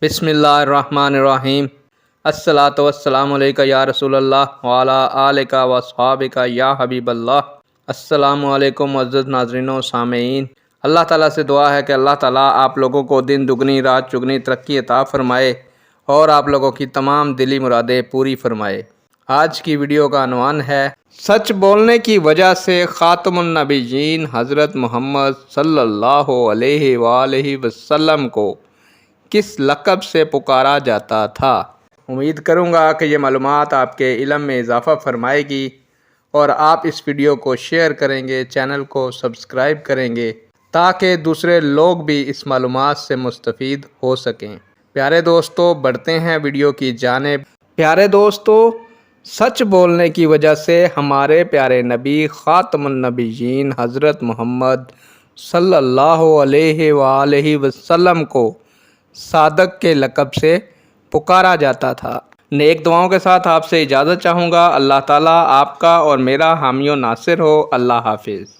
बिस्मिल्लाहिर्रहमानिर्रहीम। अस्सलातु वस्सलामु अलैका या रसूल अल्लाह व अला आलिका व अस्हाबिका या हबीब अल्लाह। अस्सलामु अलैकुम मुअज़्ज़ज़ नाज़रीन व सामीईन। अल्लाह ताला से दुआ है कि अल्लाह ताला आप लोगों को दिन दुगनी रात चुगनी तरक्की अता फ़रमाए और आप लोगों की तमाम दिली मुरादें पूरी फ़रमाए। आज की वीडियो का अनवान है, सच बोलने की वजह से ख़ातमुन नबिय्यीन हज़रत मोहम्मद सल्लल्लाहु अलैहि वालैहि वसल्लम को किस लक़ब से पुकारा जाता था। उम्मीद करूँगा कि ये मालूमात आपके इल्म में इजाफ़ा फरमाएगी और आप इस वीडियो को शेयर करेंगे, चैनल को सब्सक्राइब करेंगे ताकि दूसरे लोग भी इस मालूमात से मुस्तफ़ीद हो सकें। प्यारे दोस्तों, बढ़ते हैं वीडियो की जानिब। प्यारे दोस्तों, सच बोलने की वजह से हमारे प्यारे नबी ख़ातमुन नबिय्यीन हज़रत मोहम्मद सल्लल्लाहु अलैहि वसल्लम को सादक के लक़ब से पुकारा जाता था। नेक दुआओं के साथ आपसे इजाज़त चाहूँगा। अल्लाह ताला आपका और मेरा हामी व नासिर हो। अल्लाह हाफिज़।